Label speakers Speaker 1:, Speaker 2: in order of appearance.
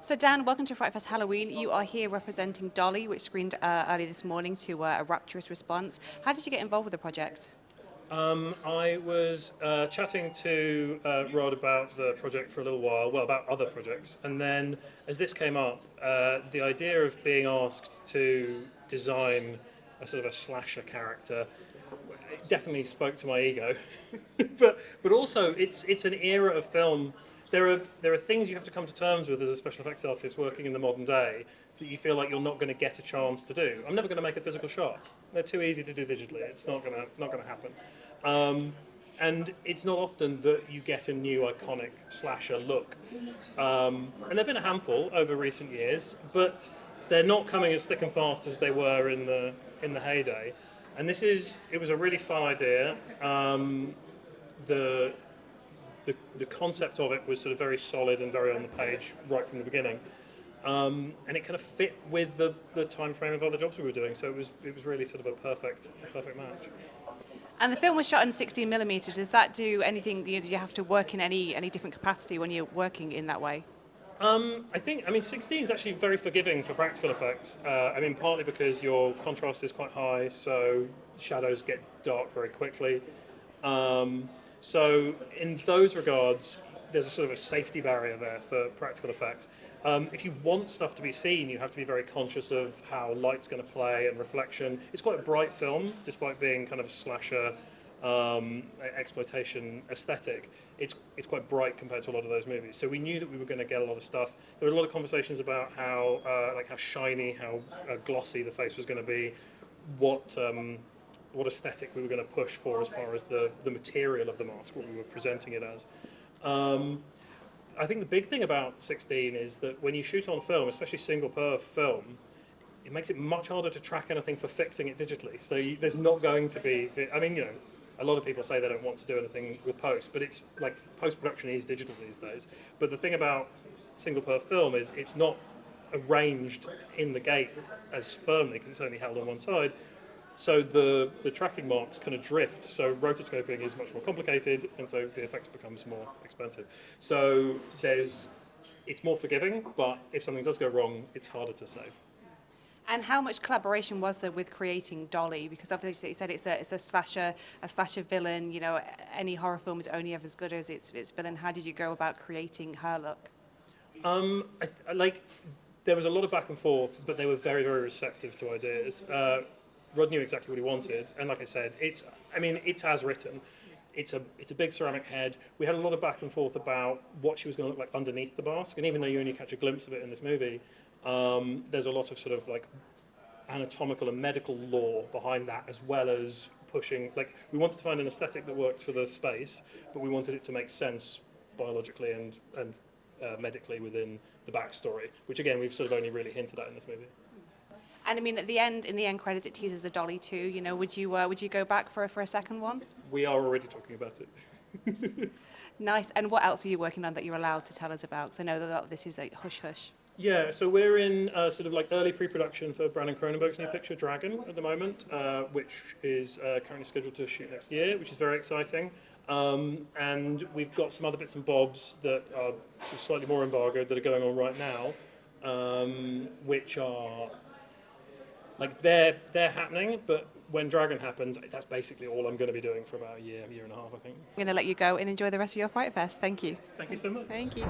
Speaker 1: So Dan, welcome to FrightFest Halloween. You are here representing Dolly, which screened early this morning to a rapturous response. How did you get involved with the project?
Speaker 2: I was chatting to Rod about the project for a little while, well, about other projects, and then as this came up, the idea of being asked to design a sort of a slasher character definitely spoke to my ego. but also it's an era of film. There are things you have to come to terms with as a special effects artist working in the modern day that you feel like you're not going to get a chance to do. I'm never going to make a physical shark. They're too easy to do digitally. It's not going to happen. And it's not often that you get a new iconic slasher look. And there've been a handful over recent years, but they're not coming as thick and fast as they were in the heyday. And it was a really fun idea. The the concept of it was sort of very solid and very on the page right from the beginning, and it kind of fit with the time frame of other jobs we were doing. So it was really sort of a perfect match.
Speaker 1: And the film was shot in 16mm. Does that do anything? Do you have to work in any different capacity when you're working in that way?
Speaker 2: I mean, 16 is actually very forgiving for practical effects. Partly because your contrast is quite high, so shadows get dark very quickly. So in those regards, there's a sort of a safety barrier there for practical effects. If you want stuff to be seen, you have to be very conscious of how light's going to play and reflection. It's quite a bright film, despite being kind of a slasher exploitation aesthetic. It's quite bright compared to a lot of those movies. So we knew that we were going to get a lot of stuff. There were a lot of conversations about how shiny, how glossy the face was going to be, what aesthetic we were going to push for as far as the material of the mask, what we were presenting it as. I think the big thing about 16 is that when you shoot on film, especially single per film, it makes it much harder to track anything for fixing it digitally. So there's not going to be, a lot of people say they don't want to do anything with post, but it's like post-production is digital these days. But the thing about single per film is it's not arranged in the gate as firmly because it's only held on one side. So the tracking marks kind of drift. So rotoscoping is much more complicated, and so VFX becomes more expensive. So it's more forgiving, but if something does go wrong, it's harder to save.
Speaker 1: And how much collaboration was there with creating Dolly? Because obviously you said it's a slasher villain. You know, any horror film is only ever as good as its villain. How did you go about creating her look?
Speaker 2: There was a lot of back and forth, but they were very, very receptive to ideas. Rod knew exactly what he wanted, and like I said, it's as written. It's a big ceramic head. We had a lot of back and forth about what she was going to look like underneath the mask, and even though you only catch a glimpse of it in this movie, there's a lot of sort of like anatomical and medical lore behind that, as well as pushing. Like, we wanted to find an aesthetic that worked for the space, but we wanted it to make sense biologically and medically within the backstory, which again we've sort of only really hinted at in this movie.
Speaker 1: And I mean, in the end credits, it teases a Dolly too. You know, would you go back for a second one?
Speaker 2: We are already talking about it.
Speaker 1: Nice. And what else are you working on that you're allowed to tell us about? Because I know that a lot of this is like hush hush.
Speaker 2: Yeah, so we're in sort of like early pre-production for Brandon Cronenberg's new picture, Dragon, at the moment, which is currently scheduled to shoot next year, which is very exciting. And we've got some other bits and bobs that are sort of slightly more embargoed that are going on right now, which are like they're happening, but when Dragon happens, that's basically all I'm going to be doing for about a year and a half, I think.
Speaker 1: I'm going to let you go and enjoy the rest of your Fright Fest. Thank you.
Speaker 2: Thank you so much.
Speaker 1: Thank you.